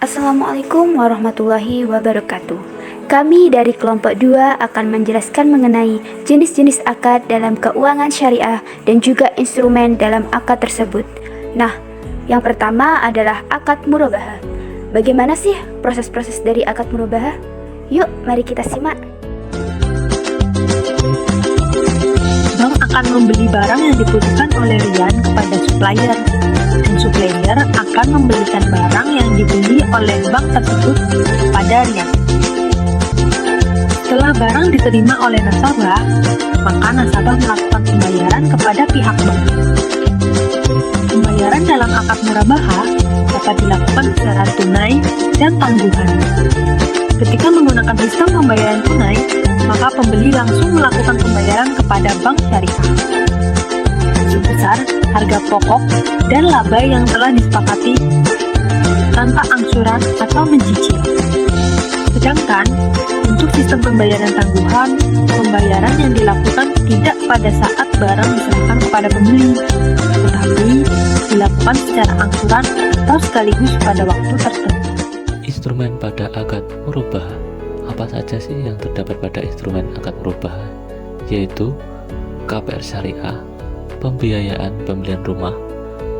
Assalamualaikum warahmatullahi wabarakatuh. Kami dari kelompok 2 akan menjelaskan mengenai jenis-jenis akad dalam keuangan syariah dan juga instrumen dalam akad tersebut. Nah, yang pertama adalah akad murabahah. Bagaimana sih proses-proses dari akad murabahah? Yuk, mari kita simak. Bank akan membeli barang yang dibutuhkan oleh Rian kepada supplier, dan supplier akan membelikan barang yang dibeli oleh bank tersebut kepada Rian. Setelah barang diterima oleh nasabah, maka nasabah melakukan pembayaran kepada pihak bank. Pembayaran dalam akad murabahah dapat dilakukan secara tunai dan tangguhan. Ketika menggunakan sistem pembayaran tunai, maka pembeli langsung melakukan pembayaran kepada bank syariah sebesar harga pokok dan laba yang telah disepakati tanpa angsuran atau mencicil. Sedangkan untuk sistem pembayaran tangguhan, pembayaran yang dilakukan tidak pada saat barang diserahkan kepada pembeli, tetapi dilakukan secara angsuran atau sekaligus pada waktu tertentu. Instrumen pada akad murabahah. Apa saja sih yang terdapat pada instrumen akad murabahah? Yaitu KPR syariah, pembiayaan pembelian rumah,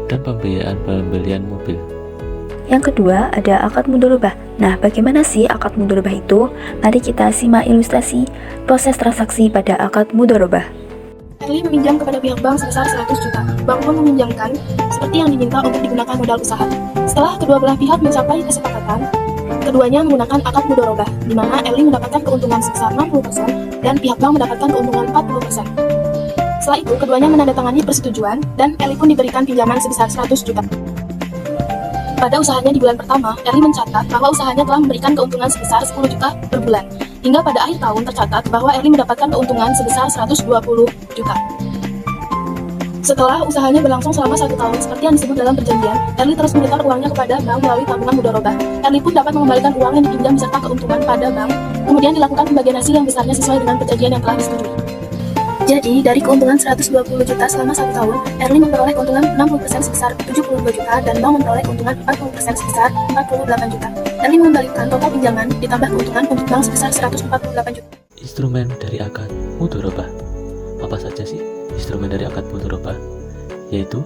dan pembiayaan pembelian mobil. Yang kedua ada akad mudharabah. Nah, bagaimana sih akad mudharabah itu? Mari kita simak ilustrasi proses transaksi pada akad mudharabah. Erli meminjam kepada pihak bank sebesar 100 juta. Bank pun meminjamkan seperti yang diminta untuk digunakan modal usaha. Setelah kedua belah pihak mencapai kesepakatan, keduanya menggunakan akad mudharabah, di mana Erli mendapatkan keuntungan sebesar 60% dan pihak bank mendapatkan keuntungan 40%. Setelah itu, keduanya menandatangani persetujuan dan Erli pun diberikan pinjaman sebesar 100 juta. Pada usahanya di bulan pertama, Erli mencatat bahwa usahanya telah memberikan keuntungan sebesar 10 juta per bulan. Hingga pada akhir tahun tercatat bahwa Erli mendapatkan keuntungan sebesar 120 juta. Setelah usahanya berlangsung selama 1 tahun, seperti yang disebut dalam perjanjian, Erli terus menyetor uangnya kepada bank melalui tabungan mudharabah. Erli pun dapat mengembalikan uang yang dipinjam beserta keuntungan pada bank, kemudian dilakukan pembagian hasil yang besarnya sesuai dengan perjanjian yang telah disetujui. Jadi, dari keuntungan 120 juta selama 1 tahun, Erli memperoleh keuntungan 60% sebesar 72 juta dan bank memperoleh keuntungan 40% sebesar 48 juta. Erli mengembalikan total pinjaman ditambah keuntungan untuk bank sebesar 148 juta. Instrumen dari akad mudharabah. Apa saja sih instrumen dari akad mudharabah? Yaitu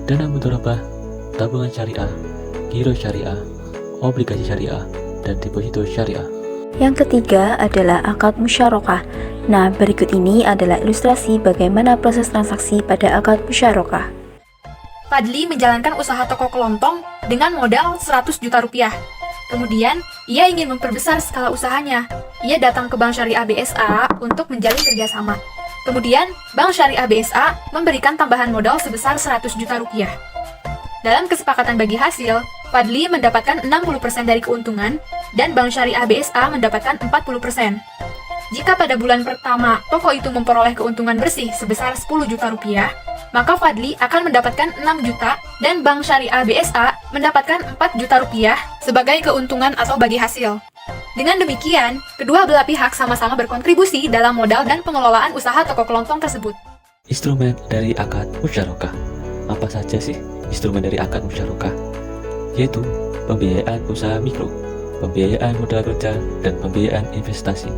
dana mudharabah, tabungan syariah, giro syariah, obligasi syariah, dan deposito syariah. Yang ketiga adalah akad musyarakah. Nah, berikut ini adalah ilustrasi bagaimana proses transaksi pada akad musyarakah. Fadli menjalankan usaha toko kelontong dengan modal 100 juta rupiah. Kemudian, ia ingin memperbesar skala usahanya. Ia datang ke Bank Syariah BSA untuk menjalin kerjasama. Kemudian, Bank Syariah BSA memberikan tambahan modal sebesar 100 juta rupiah. Dalam kesepakatan bagi hasil, Fadli mendapatkan 60% dari keuntungan dan Bank Syariah BSA mendapatkan 40%. Jika pada bulan pertama toko itu memperoleh keuntungan bersih sebesar 10 juta rupiah, maka Fadli akan mendapatkan 6 juta dan Bank Syariah BSA mendapatkan 4 juta rupiah sebagai keuntungan atau bagi hasil. Dengan demikian, kedua belah pihak sama-sama berkontribusi dalam modal dan pengelolaan usaha toko kelontong tersebut. Instrumen dari akad musyarakah. Apa saja sih instrumen dari akad musyarakah? Yaitu pembiayaan usaha mikro, pembiayaan modal kerja, dan pembiayaan investasi.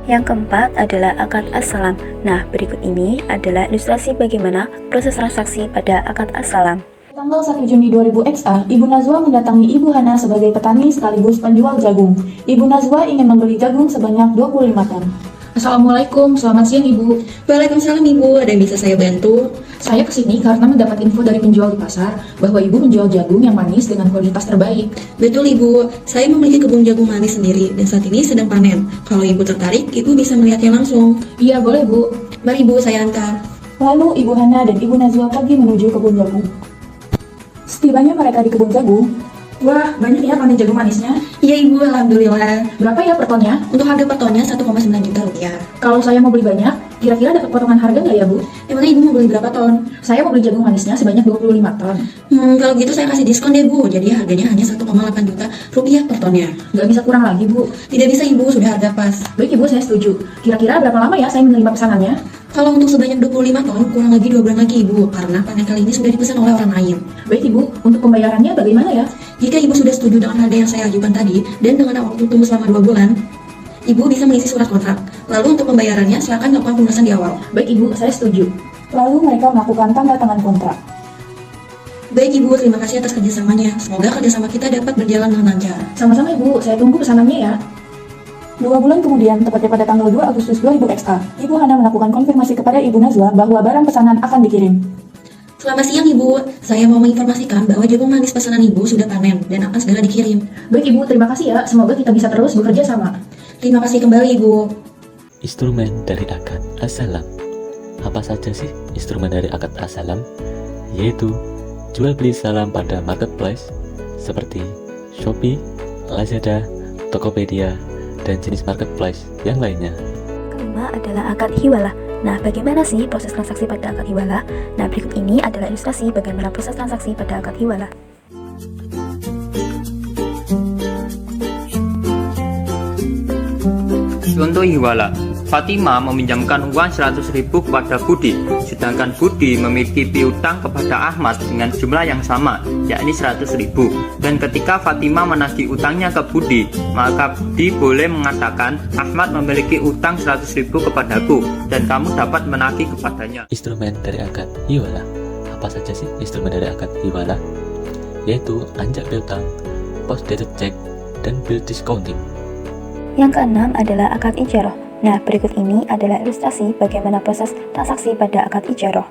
Yang keempat adalah akad as-salam. Nah, berikut ini adalah ilustrasi bagaimana proses transaksi pada akad as-salam. Tanggal 1 Juni 2000 XA, Ibu Nazwa mendatangi Ibu Hana sebagai petani sekaligus penjual jagung. Ibu Nazwa ingin membeli jagung sebanyak 25 ton. Assalamualaikum, selamat siang Ibu. Waalaikumsalam Ibu, ada yang bisa saya bantu? Saya kesini karena mendapat info dari penjual di pasar bahwa Ibu menjual jagung yang manis dengan kualitas terbaik. Betul Ibu, saya memiliki kebun jagung manis sendiri dan saat ini sedang panen. Kalau Ibu tertarik, Ibu bisa melihatnya langsung. Iya boleh Bu. Mari Ibu, saya antar. Lalu Ibu Hana dan Ibu Nazwa pergi menuju kebun jagung. Setibanya mereka di kebun jagung, Wah, banyak ya panen jagung manisnya. Iya Ibu, alhamdulillah. Berapa ya per tonnya? Untuk harga per tonnya 1,9 juta rupiah. Kalau saya mau beli banyak, kira-kira dapat potongan harga nggak ya Bu? Emangnya Ibu mau beli berapa ton? Saya mau beli jagung manisnya sebanyak 25 ton. Kalau gitu saya kasih diskon deh Bu. Jadi harganya hanya 1,8 juta rupiah per tonnya. Nggak bisa kurang lagi Bu. Tidak bisa Ibu, sudah harga pas. Baik Ibu, saya setuju. Kira-kira berapa lama ya saya menerima pesanannya? Kalau untuk sebanyak 25 ton, kurang lagi 2 bulan lagi Ibu, karena panen kali ini sudah dipesan oleh orang lain. Baik Ibu, untuk pembayarannya bagaimana ya? Jika Ibu sudah setuju dengan harga yang saya ajukan tadi, dan dengan waktu tunggu selama 2 bulan, Ibu bisa mengisi surat kontrak. Lalu untuk pembayarannya, silakan lakukan pelunasan di awal. Baik Ibu, saya setuju. Lalu mereka melakukan tanda tangan kontrak. Baik Ibu, terima kasih atas kerjasamanya. Semoga kerjasama kita dapat berjalan dengan lancar. Sama-sama Ibu, saya tunggu pesanannya ya. 2 bulan kemudian, tepatnya pada tanggal 2 Agustus 2000 XA, Ibu Hana melakukan konfirmasi kepada Ibu Nazwa bahwa barang pesanan akan dikirim. Selamat siang Ibu, saya mau menginformasikan bahwa jagung manis pesanan Ibu sudah panen dan akan segera dikirim. Baik Ibu, terima kasih ya. Semoga kita bisa terus bekerja sama. Terima kasih kembali Ibu. Instrumen dari akad as-salam. Apa saja sih instrumen dari akad as-salam? Yaitu jual beli salam pada marketplace seperti Shopee, Lazada, Tokopedia, dan jenis marketplace yang lainnya. Kelima adalah akad hiwalah. Nah, bagaimana sih proses transaksi pada akad hiwalah? Nah, berikut ini adalah ilustrasi bagaimana proses transaksi pada akad hiwalah. Untuk hiwalah, Fatima meminjamkan uang 100.000 kepada Budi, sedangkan Budi memiliki piutang kepada Ahmad dengan jumlah yang sama, yakni 100.000. Dan ketika Fatima menagih utangnya ke Budi, maka Budi boleh mengatakan, Ahmad memiliki utang 100.000 kepadaku, dan kamu dapat menagih kepadanya. Instrumen dari akad hiwalah. Apa saja sih instrumen dari akad hiwalah? Yaitu anjak piutang, post dated check, dan bill discounting. Yang keenam adalah akad ijaroh. Nah, berikut ini adalah ilustrasi bagaimana proses transaksi pada akad ijaroh.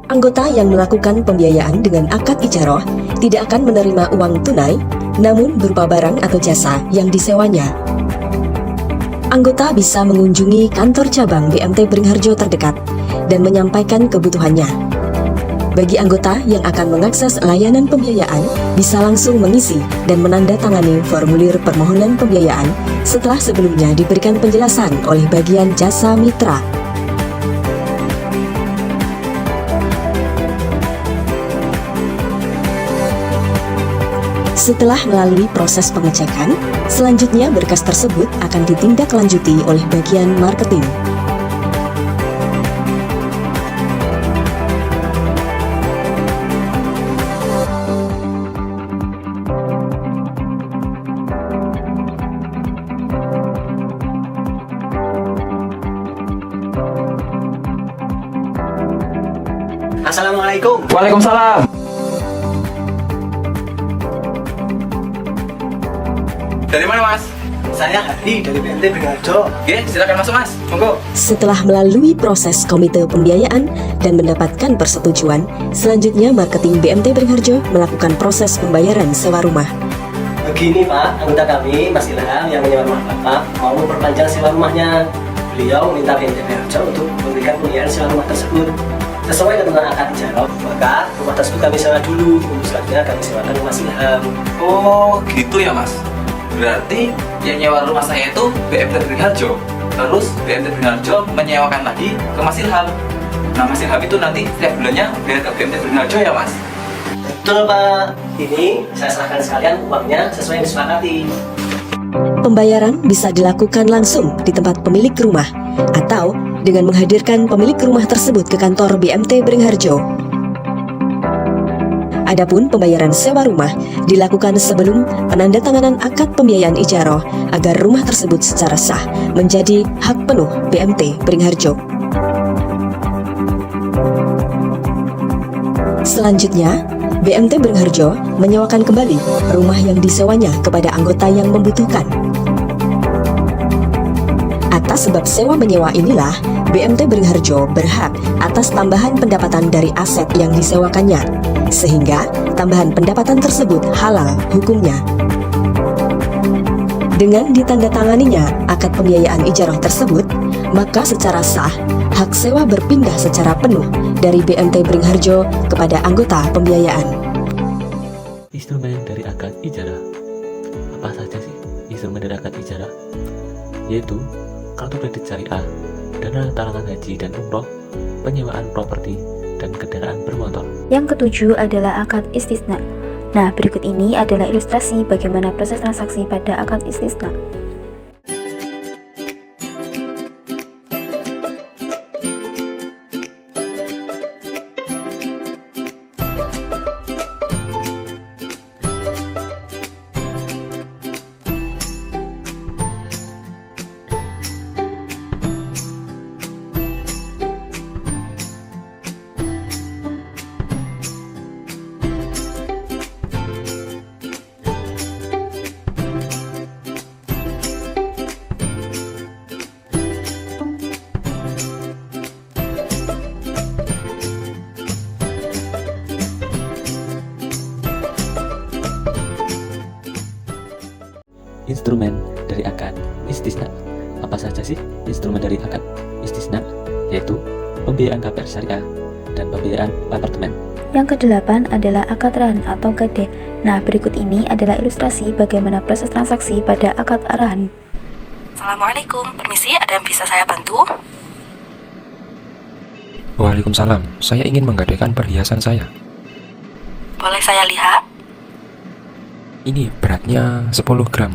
Anggota yang melakukan pembiayaan dengan akad ijaroh tidak akan menerima uang tunai, namun berupa barang atau jasa yang disewanya. Anggota bisa mengunjungi kantor cabang BMT Beringharjo terdekat dan menyampaikan kebutuhannya. Bagi anggota yang akan mengakses layanan pembiayaan, bisa langsung mengisi dan menandatangani formulir permohonan pembiayaan setelah sebelumnya diberikan penjelasan oleh bagian jasa mitra. Setelah melalui proses pengecekan, selanjutnya berkas tersebut akan ditindaklanjuti oleh bagian marketing. Assalamualaikum. Waalaikumsalam. Dari mana Mas? Saya Hadi dari BMT Beringharjo. Oke, silakan masuk Mas. Monggo. Setelah melalui proses komite pembiayaan dan mendapatkan persetujuan, selanjutnya marketing BMT Beringharjo melakukan proses pembayaran sewa rumah. Begini Pak, anggota kami Mas Ilham yang menyewa rumah Bapak mau memperpanjang sewa rumahnya. Beliau minta BMT Beringharjo untuk memberikan pembiayaan sewa rumah tersebut. Sesuai ketentuan akad ijarah, maka rumah tersebut kami sewa dulu, untuk selanjutnya kami sewakan rumah Ilham. Oh, gitu ya Mas. Berarti yang nyewa rumah saya itu BMT Beringharjo. Terus BMT Beringharjo menyewakan lagi ke Mas Ilham. Nah, Mas Ilham itu nanti setiap bulannya bayar ke BMT Beringharjo ya Mas? Betul Pak. Ini saya serahkan sekalian uangnya sesuai yang disepakati. Pembayaran bisa dilakukan langsung di tempat pemilik rumah atau dengan menghadirkan pemilik rumah tersebut ke kantor BMT Beringharjo. Adapun pembayaran sewa rumah dilakukan sebelum penandatanganan akad pembiayaan ijaroh agar rumah tersebut secara sah menjadi hak penuh BMT Beringharjo. Selanjutnya, BMT Beringharjo menyewakan kembali rumah yang disewanya kepada anggota yang membutuhkan. Atas sebab sewa menyewa inilah, BMT Beringharjo berhak atas tambahan pendapatan dari aset yang disewakannya, sehingga tambahan pendapatan tersebut halal hukumnya. Dengan ditandatanganinya akad pembiayaan ijarah tersebut, maka secara sah, hak sewa berpindah secara penuh dari BMT Beringharjo kepada anggota pembiayaan. Instrumen dari akad ijarah. Apa saja sih instrumen dari akad ijarah? Yaitu kartu kredit syariah, dana talangan haji dan umroh, penyewaan properti, dan kendaraan bermotor. Yang ketujuh adalah akad istisna. Nah, berikut ini adalah ilustrasi bagaimana proses transaksi pada akad istisna. Instrumen dari akad istisna. Apa saja sih instrumen dari akad istisna? Yaitu pembiayaan KPR syariah dan pembiayaan apartemen. Yang kedelapan adalah akad rahan atau gade. Nah, berikut ini adalah ilustrasi bagaimana proses transaksi pada akad arahan. Assalamualaikum, permisi, ada yang bisa saya bantu? Waalaikumsalam, saya ingin menggadaikan perhiasan saya. Boleh saya lihat? Ini beratnya 10 gram.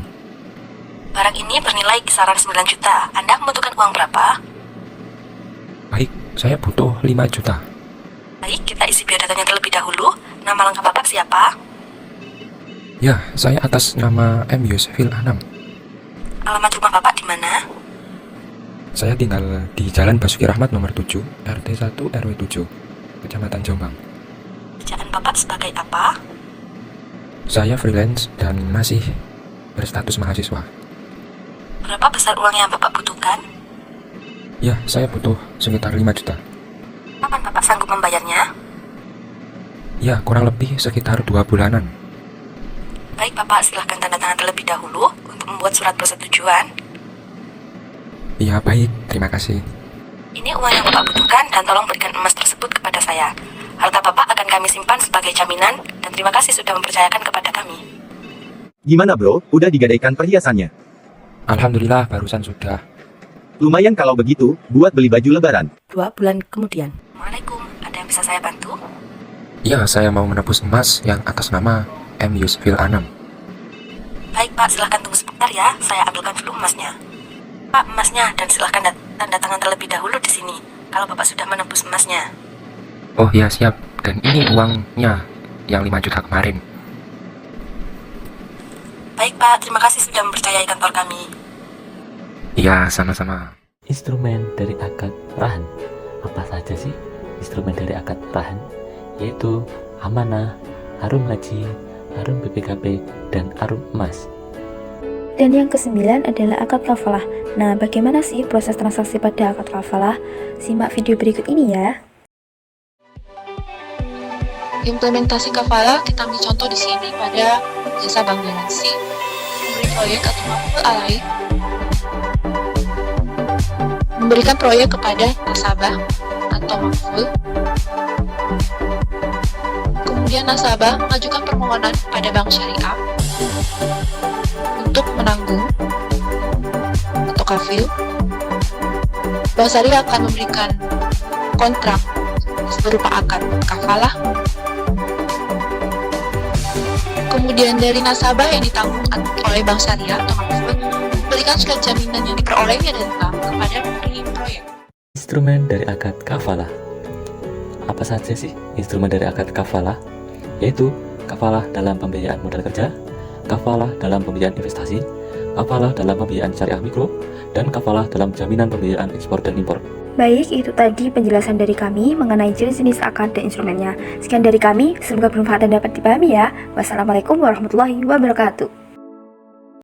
Barang ini bernilai kisaran 9 juta. Anda membutuhkan uang berapa? Baik, saya butuh 5 juta. Baik, kita isi biodatanya terlebih dahulu. Nama lengkap Bapak siapa? Ya, saya atas nama M. Yusfil Anam. Alamat rumah Bapak di mana? Saya tinggal di Jalan Basuki Rahmat nomor 7, RT 1 RW 7, Kecamatan Jombang. Kerjaan Bapak sebagai apa? Saya freelance dan masih berstatus mahasiswa. Berapa besar uang yang Bapak butuhkan? Ya, saya butuh sekitar 5 juta. Kapan Bapak sanggup membayarnya? Ya, kurang lebih sekitar 2 bulanan. Baik Bapak, silahkan tanda tangan terlebih dahulu untuk membuat surat persetujuan. Ya, baik. Terima kasih. Ini uang yang Bapak butuhkan dan tolong berikan emas tersebut kepada saya. Harta Bapak akan kami simpan sebagai jaminan dan terima kasih sudah mempercayakan kepada kami. Gimana bro, udah digadaikan perhiasannya? Alhamdulillah, barusan sudah. Lumayan kalau begitu, buat beli baju lebaran. 2 bulan kemudian. Assalamualaikum, ada yang bisa saya bantu? Ya, saya mau menebus emas yang atas nama M. Yusfil Anam. Baik Pak, silahkan tunggu sebentar ya, saya ambilkan dulu emasnya. Pak, emasnya, dan silahkan tanda tangan terlebih dahulu di sini, kalau Bapak sudah menebus emasnya. Oh ya, siap. Dan ini uangnya yang 5 juta kemarin. Baik Pak, terima kasih sudah mempercayai kantor kami. Iya, sama-sama. Instrumen dari akad rahan. Apa saja sih instrumen dari akad rahan? Yaitu amanah, harum haji, harum BPKB, dan harum emas. Dan yang kesembilan adalah akad kafalah. Nah, bagaimana sih proses transaksi pada akad kafalah? Simak video berikut ini ya. Implementasi kafalah kita ambil contoh di sini pada jasa bank garansi, memberi proyek atau maf'ul alaih, memberikan proyek kepada nasabah atau maf'ul. Kemudian nasabah mengajukan permohonan pada bank syariah untuk menanggung atau kafil. Bank syariah akan memberikan kontrak berupa akad kafalah. Kemudian dari nasabah yang ditanggung oleh bank syariah atau maf'ul memberikan surat jaminan yang diperolehnya dari bank kepada pemberi proyek. Instrumen dari akad kafalah. Apa saja sih instrumen dari akad kafalah? Yaitu kafalah dalam pembiayaan modal kerja, kafalah dalam pembiayaan investasi, kafalah dalam pembiayaan syariah mikro, dan kafalah dalam jaminan pembiayaan ekspor dan impor. Baik, itu tadi penjelasan dari kami mengenai jenis-jenis akad dan instrumennya. Sekian dari kami, semoga bermanfaat dan dapat dipahami ya. Wassalamualaikum warahmatullahi wabarakatuh.